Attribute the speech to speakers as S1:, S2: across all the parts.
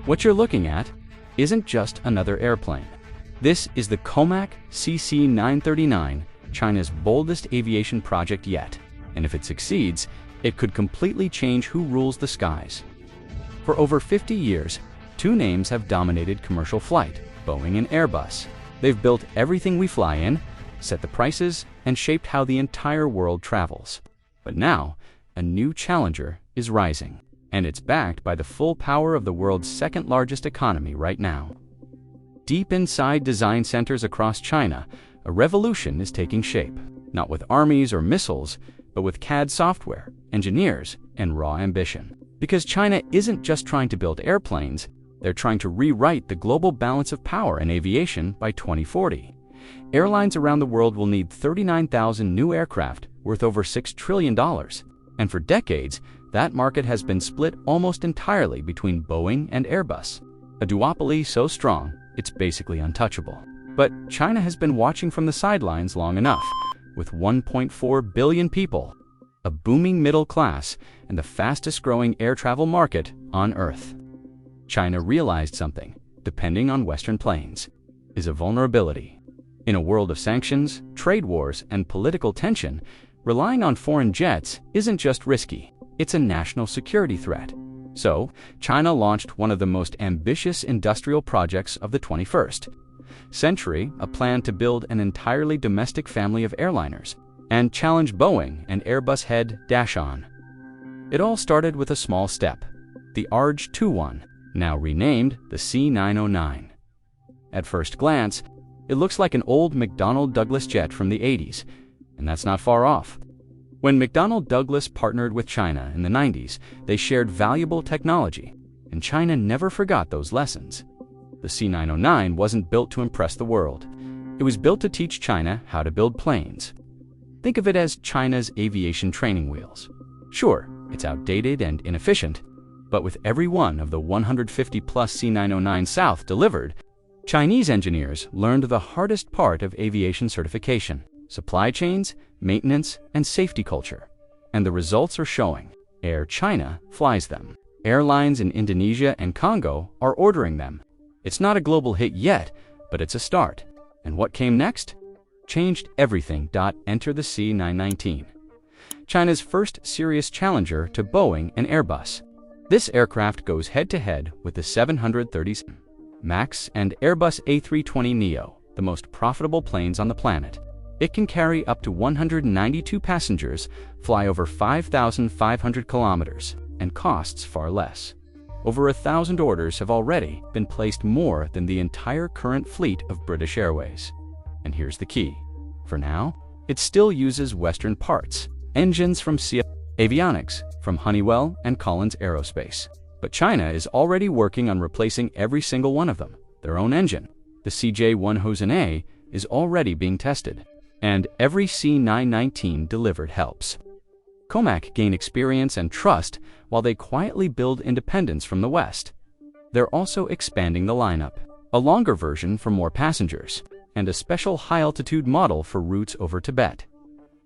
S1: What you're looking at isn't just another airplane. This is the COMAC C939, China's boldest aviation project yet. And if it succeeds, it could completely change who rules the skies. For over 50 years, two names have dominated commercial flight: Boeing and Airbus. They've built everything we fly in, set the prices, and shaped how the entire world travels. But now, a new challenger is rising, and it's backed by the full power of the world's second-largest economy right now. Deep inside design centers across China, a revolution is taking shape, not with armies or missiles, but with CAD software, engineers, and raw ambition. Because China isn't just trying to build airplanes, they're trying to rewrite the global balance of power in aviation by 2040. Airlines around the world will need 39,000 new aircraft worth over $6 trillion. And for decades, that market has been split almost entirely between Boeing and Airbus. A duopoly so strong, it's basically untouchable. But China has been watching from the sidelines long enough. With 1.4 billion people, a booming middle class, and the fastest-growing air travel market on Earth, China realized something, depending on Western planes, is a vulnerability. In a world of sanctions, trade wars, and political tension, relying on foreign jets isn't just risky, it's a national security threat. So, China launched one of the most ambitious industrial projects of the 21st century, a plan to build an entirely domestic family of airliners, and challenge Boeing and Airbus head Dashon. It all started with a small step, the ARJ-21, now renamed the C909. At first glance, it looks like an old McDonnell Douglas jet from the 80s, and that's not far off. When McDonnell Douglas partnered with China in the 90s, they shared valuable technology, and China never forgot those lessons. The C909 wasn't built to impress the world. It was built to teach China how to build planes. Think of it as China's aviation training wheels. Sure, it's outdated and inefficient, but with every one of the 150-plus C909 South delivered, Chinese engineers learned the hardest part of aviation certification: supply chains, maintenance, and safety culture. And the results are showing. Air China flies them. Airlines in Indonesia and Congo are ordering them. It's not a global hit yet, but it's a start. And what came next? Changed everything. Enter the C919, China's first serious challenger to Boeing and Airbus. This aircraft goes head-to-head with the 737 MAX and Airbus A320neo, the most profitable planes on the planet. It can carry up to 192 passengers, fly over 5,500 kilometers, and costs far less. Over 1,000 orders have already been placed, more than the entire current fleet of British Airways. And here's the key. For now, it still uses Western parts, engines from Avionics, from Honeywell and Collins Aerospace. But China is already working on replacing every single one of them. Their own engine, the CJ1000A, is already being tested. And every C919 delivered helps COMAC gain experience and trust while they quietly build independence from the West. They're also expanding the lineup, a longer version for more passengers, and a special high-altitude model for routes over Tibet.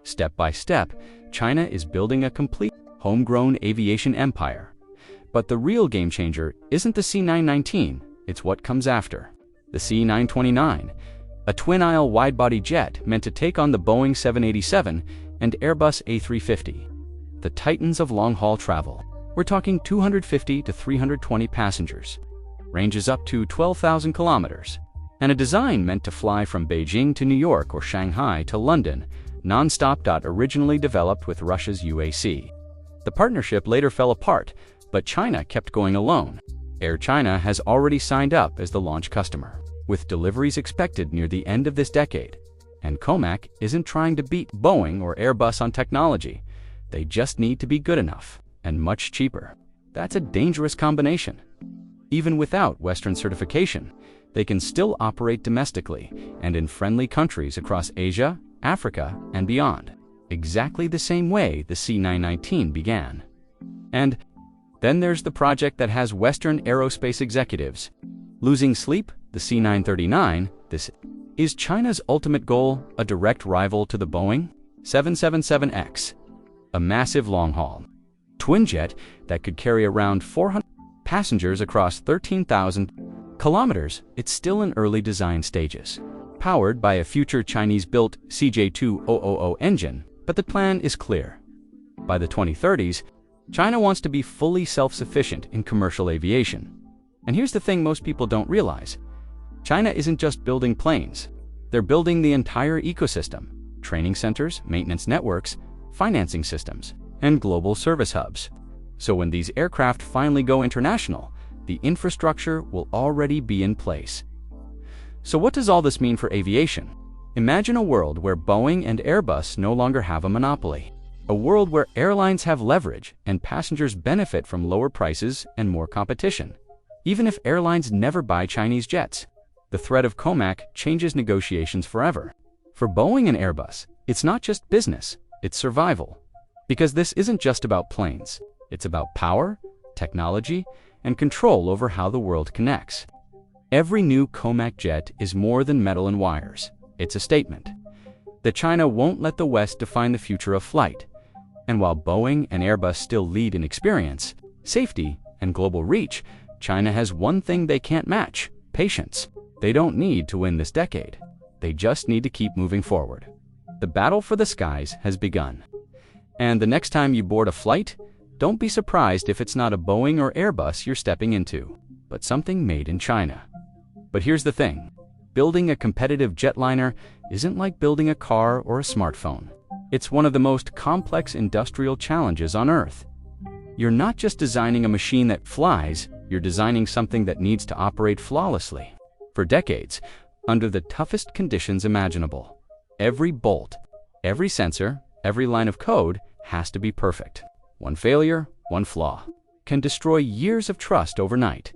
S1: Step by step, China is building a complete homegrown aviation empire. But the real game changer isn't the C919, it's what comes after. The C929, a twin-aisle wide-body jet meant to take on the Boeing 787 and Airbus A350, the titans of long-haul travel. We're talking 250 to 320 passengers, ranges up to 12,000 kilometers, and a design meant to fly from Beijing to New York or Shanghai to London, non-stop. Originally developed with Russia's UAC. The partnership later fell apart, but China kept going alone. Air China has already signed up as the launch customer, with deliveries expected near the end of this decade. And COMAC isn't trying to beat Boeing or Airbus on technology. They just need to be good enough and much cheaper. That's a dangerous combination. Even without Western certification, they can still operate domestically and in friendly countries across Asia, Africa, and beyond, exactly the same way the C919 began. And then there's the project that has Western aerospace executives losing sleep, the C939. This is China's ultimate goal, a direct rival to the Boeing 777X, a massive long-haul twin jet that could carry around 400 passengers across 13,000 kilometers, it's still in early design stages. Powered by a future Chinese-built CJ2000 engine, but the plan is clear. By the 2030s, China wants to be fully self-sufficient in commercial aviation. And here's the thing most people don't realize. China isn't just building planes. They're building the entire ecosystem: training centers, maintenance networks, financing systems, and global service hubs. So when these aircraft finally go international, the infrastructure will already be in place. So what does all this mean for aviation? Imagine a world where Boeing and Airbus no longer have a monopoly. A world where airlines have leverage and passengers benefit from lower prices and more competition. Even if airlines never buy Chinese jets, the threat of COMAC changes negotiations forever. For Boeing and Airbus, it's not just business, it's survival. Because this isn't just about planes. It's about power, technology, and control over how the world connects. Every new COMAC jet is more than metal and wires. It's a statement that China won't let the West define the future of flight. And while Boeing and Airbus still lead in experience, safety, and global reach, China has one thing they can't match: patience. They don't need to win this decade. They just need to keep moving forward. The battle for the skies has begun. And the next time you board a flight, don't be surprised if it's not a Boeing or Airbus you're stepping into, but something made in China. But here's the thing. Building a competitive jetliner isn't like building a car or a smartphone. It's one of the most complex industrial challenges on Earth. You're not just designing a machine that flies, you're designing something that needs to operate flawlessly. For decades, under the toughest conditions imaginable. Every bolt, every sensor, every line of code has to be perfect. One failure, one flaw, can destroy years of trust overnight.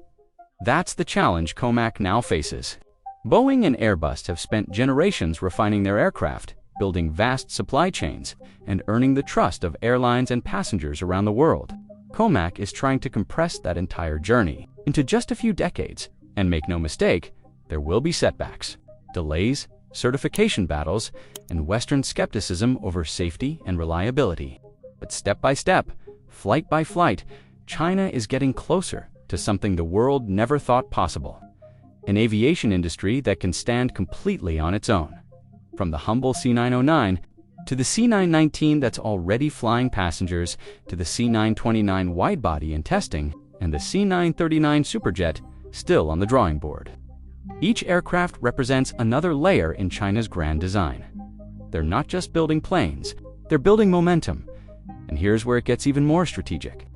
S1: That's the challenge COMAC now faces. Boeing and Airbus have spent generations refining their aircraft, building vast supply chains, and earning the trust of airlines and passengers around the world. COMAC is trying to compress that entire journey into just a few decades, and make no mistake, there will be setbacks, delays, certification battles, and Western skepticism over safety and reliability. But step by step, flight by flight, China is getting closer to something the world never thought possible: an aviation industry that can stand completely on its own. From the humble C909 to the C919 that's already flying passengers, to the C929 widebody in testing, and the C939 superjet still on the drawing board. Each aircraft represents another layer in China's grand design. They're not just building planes, they're building momentum. And here's where it gets even more strategic.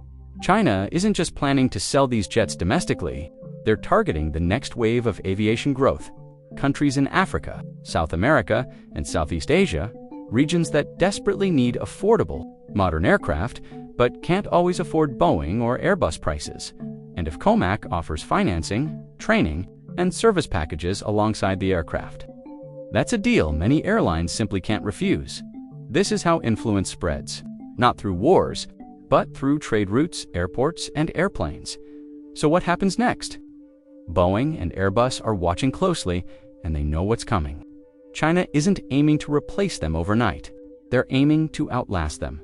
S1: China isn't just planning to sell these jets domestically, they're targeting the next wave of aviation growth. Countries in Africa, South America, and Southeast Asia, regions that desperately need affordable, modern aircraft, but can't always afford Boeing or Airbus prices. And if COMAC offers financing, training, and service packages alongside the aircraft, that's a deal many airlines simply can't refuse. This is how influence spreads, not through wars, but through trade routes, airports, and airplanes. So what happens next? Boeing and Airbus are watching closely, and they know what's coming. China isn't aiming to replace them overnight. They're aiming to outlast them.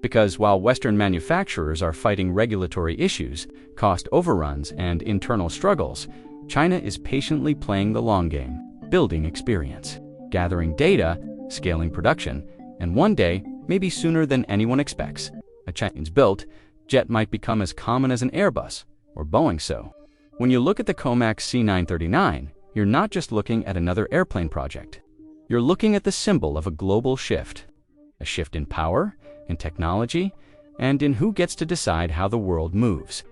S1: Because while Western manufacturers are fighting regulatory issues, cost overruns, and internal struggles, China is patiently playing the long game, building experience, gathering data, scaling production, and one day, maybe sooner than anyone expects, a Chinese-built jet might become as common as an Airbus, or Boeing so. When you look at the COMAC C939, you're not just looking at another airplane project. You're looking at the symbol of a global shift. A shift in power, in technology, and in who gets to decide how the world moves.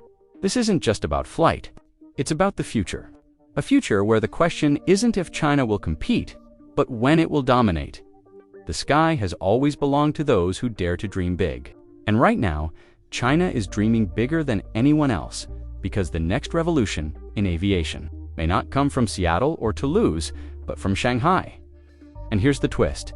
S1: This isn't just about flight. It's about the future. A future where the question isn't if China will compete, but when it will dominate. The sky has always belonged to those who dare to dream big. And right now, China is dreaming bigger than anyone else, because the next revolution in aviation may not come from Seattle or Toulouse, but from Shanghai. And here's the twist.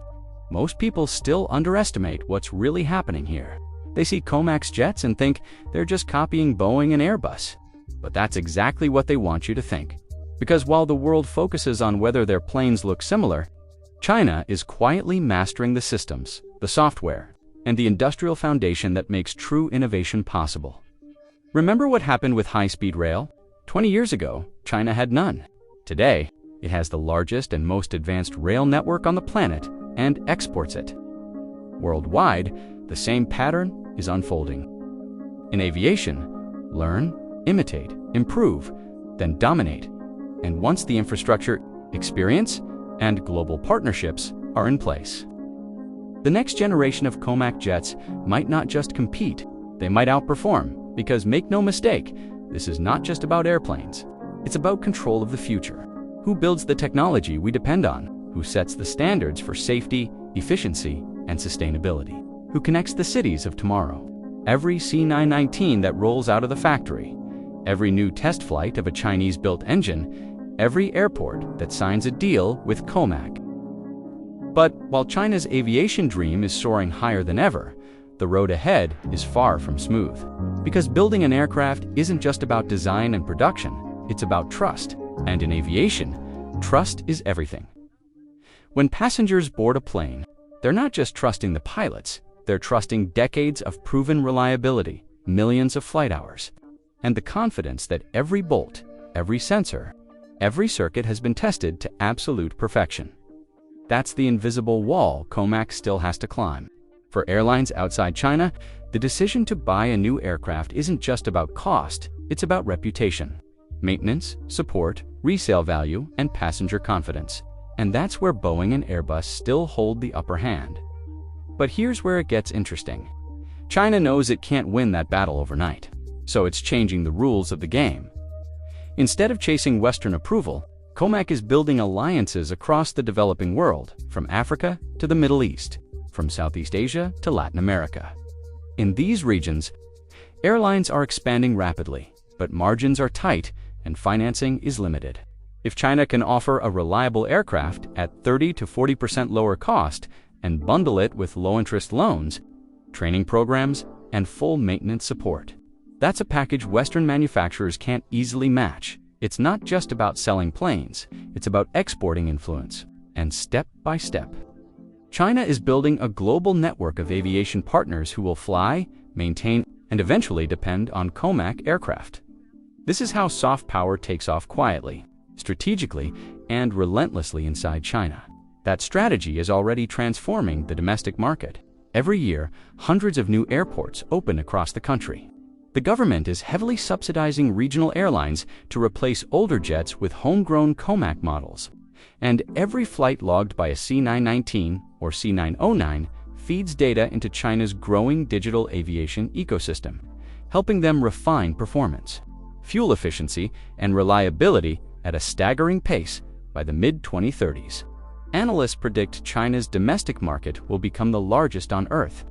S1: Most people still underestimate what's really happening here. They see COMAC's jets and think they're just copying Boeing and Airbus. But that's exactly what they want you to think. Because while the world focuses on whether their planes look similar, China is quietly mastering the systems, the software, and the industrial foundation that makes true innovation possible. Remember what happened with high-speed rail? 20 years ago, China had none. Today, it has the largest and most advanced rail network on the planet and exports it. Worldwide, the same pattern is unfolding. In aviation, learn, imitate, improve, then dominate. And once the infrastructure, experience, and global partnerships are in place, the next generation of COMAC jets might not just compete, they might outperform. Because make no mistake, this is not just about airplanes. It's about control of the future. Who builds the technology we depend on? Who sets the standards for safety, efficiency, and sustainability? Who connects the cities of tomorrow? Every C919 that rolls out of the factory, every new test flight of a Chinese-built engine, every airport that signs a deal with COMAC. But while China's aviation dream is soaring higher than ever, the road ahead is far from smooth. Because building an aircraft isn't just about design and production, it's about trust. And in aviation, trust is everything. When passengers board a plane, they're not just trusting the pilots, they're trusting decades of proven reliability, millions of flight hours, and the confidence that every bolt, every sensor, every circuit has been tested to absolute perfection. That's the invisible wall COMAC still has to climb. For airlines outside China, the decision to buy a new aircraft isn't just about cost, it's about reputation, maintenance, support, resale value, and passenger confidence. And that's where Boeing and Airbus still hold the upper hand. But here's where it gets interesting. China knows it can't win that battle overnight, so it's changing the rules of the game. Instead of chasing Western approval, COMAC is building alliances across the developing world, from Africa to the Middle East, from Southeast Asia to Latin America. In these regions, airlines are expanding rapidly, but margins are tight and financing is limited. If China can offer a reliable aircraft at 30 to 40% lower cost and bundle it with low-interest loans, training programs, and full maintenance support, that's a package Western manufacturers can't easily match. It's not just about selling planes, it's about exporting influence, and step by step, China is building a global network of aviation partners who will fly, maintain, and eventually depend on COMAC aircraft. This is how soft power takes off quietly, strategically, and relentlessly inside China. That strategy is already transforming the domestic market. Every year, hundreds of new airports open across the country. The government is heavily subsidizing regional airlines to replace older jets with homegrown COMAC models. And every flight logged by a C919 or C909 feeds data into China's growing digital aviation ecosystem, helping them refine performance, fuel efficiency, and reliability at a staggering pace by the mid-2030s. Analysts predict China's domestic market will become the largest on Earth,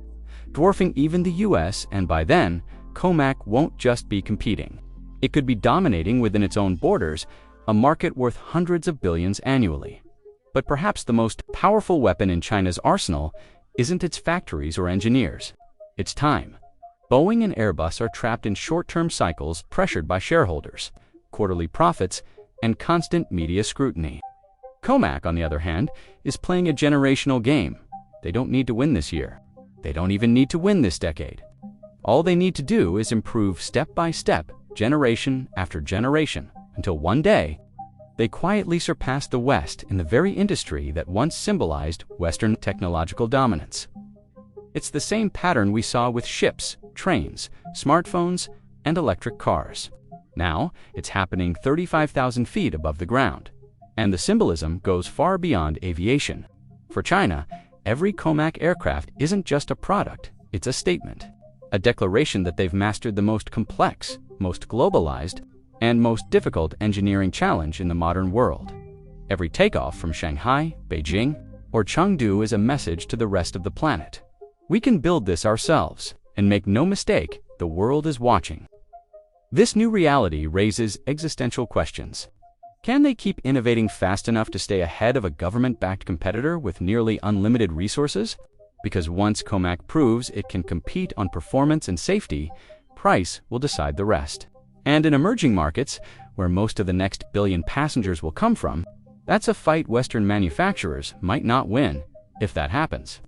S1: dwarfing even the US, and by then, COMAC won't just be competing. It could be dominating within its own borders, a market worth hundreds of billions annually. But perhaps the most powerful weapon in China's arsenal isn't its factories or engineers. It's time. Boeing and Airbus are trapped in short-term cycles pressured by shareholders, quarterly profits, and constant media scrutiny. COMAC, on the other hand, is playing a generational game. They don't need to win this year. They don't even need to win this decade. All they need to do is improve step by step, generation after generation, until one day, they quietly surpass the West in the very industry that once symbolized Western technological dominance. It's the same pattern we saw with ships, trains, smartphones, and electric cars. Now, it's happening 35,000 feet above the ground. And the symbolism goes far beyond aviation. For China, every COMAC aircraft isn't just a product, it's a statement. A declaration that they've mastered the most complex, most globalized, and most difficult engineering challenge in the modern world. Every takeoff from Shanghai, Beijing, or Chengdu is a message to the rest of the planet. We can build this ourselves, and make no mistake, the world is watching. This new reality raises existential questions. Can they keep innovating fast enough to stay ahead of a government-backed competitor with nearly unlimited resources? Because once COMAC proves it can compete on performance and safety, price will decide the rest. And in emerging markets, where most of the next billion passengers will come from, that's a fight Western manufacturers might not win. If that happens,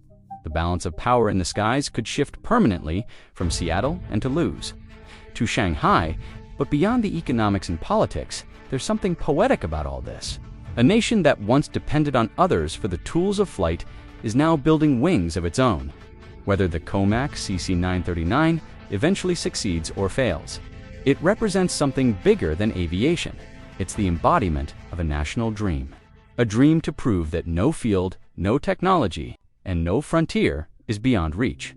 S1: the balance of power in the skies could shift permanently from Seattle and Toulouse to Shanghai, but beyond the economics and politics, there's something poetic about all this. A nation that once depended on others for the tools of flight is now building wings of its own. Whether the COMAC C939 eventually succeeds or fails, it represents something bigger than aviation. It's the embodiment of a national dream. A dream to prove that no field, no technology, and no frontier is beyond reach.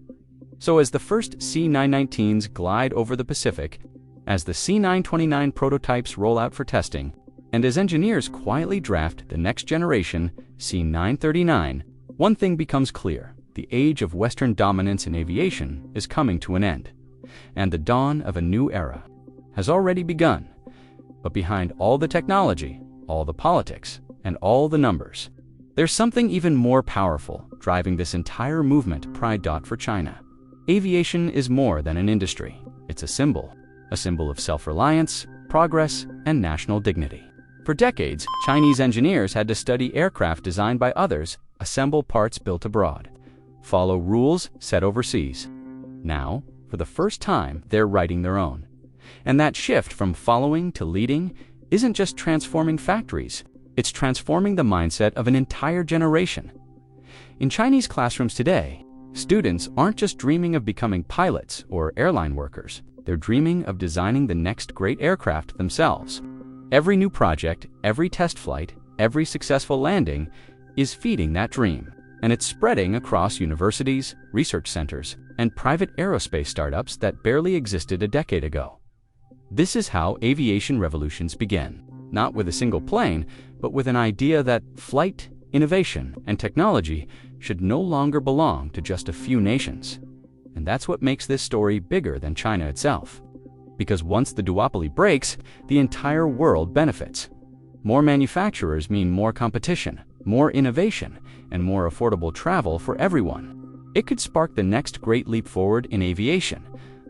S1: So as the first C919s glide over the Pacific, as the C929 prototypes roll out for testing, and as engineers quietly draft the next generation C939, one thing becomes clear: the age of Western dominance in aviation is coming to an end, and the dawn of a new era has already begun. But behind all the technology, all the politics, and all the numbers, there's something even more powerful driving this entire movement. Pride. For China, aviation is more than an industry. It's a symbol of self-reliance, progress, and national dignity. For decades, Chinese engineers had to study aircraft designed by others, assemble parts built abroad, follow rules set overseas. Now, for the first time, they're writing their own. And that shift from following to leading isn't just transforming factories, it's transforming the mindset of an entire generation. In Chinese classrooms today, students aren't just dreaming of becoming pilots or airline workers, they're dreaming of designing the next great aircraft themselves. Every new project, every test flight, every successful landing is feeding that dream, and it's spreading across universities, research centers, and private aerospace startups that barely existed a decade ago. This is how aviation revolutions begin, not with a single plane, but with an idea that flight, innovation, and technology should no longer belong to just a few nations. And that's what makes this story bigger than China itself. Because once the duopoly breaks, the entire world benefits. More manufacturers mean more competition, more innovation, and more affordable travel for everyone. It could spark the next great leap forward in aviation,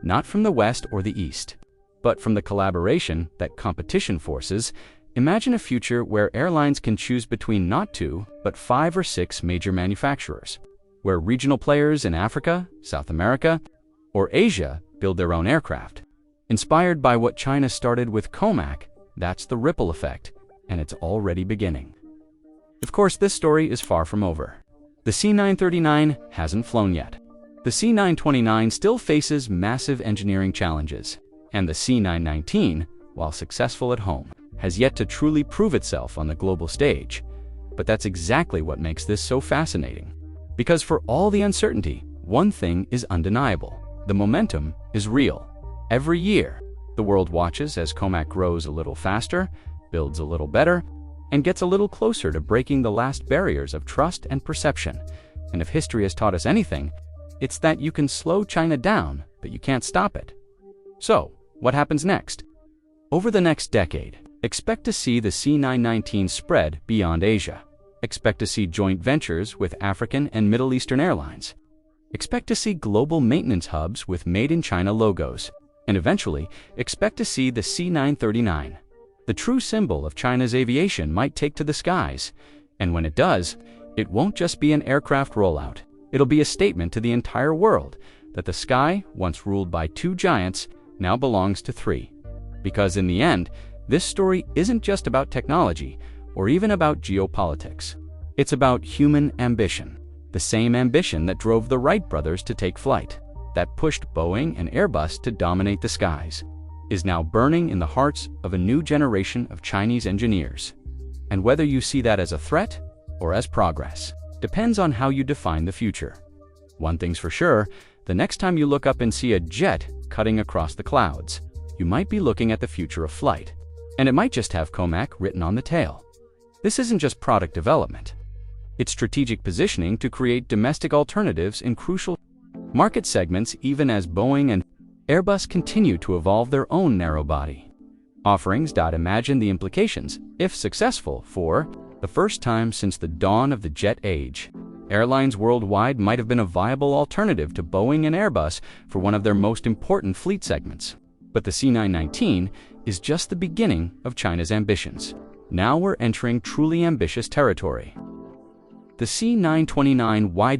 S1: not from the West or the East, but from the collaboration that competition forces. Imagine a future where airlines can choose between not 2, but 5 or 6 major manufacturers, where regional players in Africa, South America, or Asia build their own aircraft. Inspired by what China started with COMAC, that's the ripple effect, and it's already beginning. Of course, this story is far from over. The C939 hasn't flown yet. The C929 still faces massive engineering challenges, and the C919, while successful at home, has yet to truly prove itself on the global stage. But that's exactly what makes this so fascinating. Because for all the uncertainty, one thing is undeniable: the momentum is real. Every year, the world watches as COMAC grows a little faster, builds a little better, and gets a little closer to breaking the last barriers of trust and perception. And if history has taught us anything, it's that you can slow China down, but you can't stop it. So, what happens next? Over the next decade, expect to see the C919 spread beyond Asia. Expect to see joint ventures with African and Middle Eastern airlines. Expect to see global maintenance hubs with Made in China logos. And eventually, expect to see the C939. The true symbol of China's aviation might take to the skies. And when it does, it won't just be an aircraft rollout. It'll be a statement to the entire world that the sky, once ruled by 2 giants, now belongs to 3. Because in the end, this story isn't just about technology or even about geopolitics. It's about human ambition. The same ambition that drove the Wright brothers to take flight, that pushed Boeing and Airbus to dominate the skies, is now burning in the hearts of a new generation of Chinese engineers. And whether you see that as a threat or as progress depends on how you define the future. One thing's for sure, the next time you look up and see a jet cutting across the clouds, you might be looking at the future of flight. And it might just have COMAC written on the tail. This isn't just product development. It's strategic positioning to create domestic alternatives in crucial market segments, even as Boeing and Airbus continue to evolve their own narrow-body offerings. Imagine the implications, if successful, for the first time since the dawn of the jet age. Airlines worldwide might have been a viable alternative to Boeing and Airbus for one of their most important fleet segments. But the C919 is just the beginning of China's ambitions. Now we're entering truly ambitious territory. The C929 wide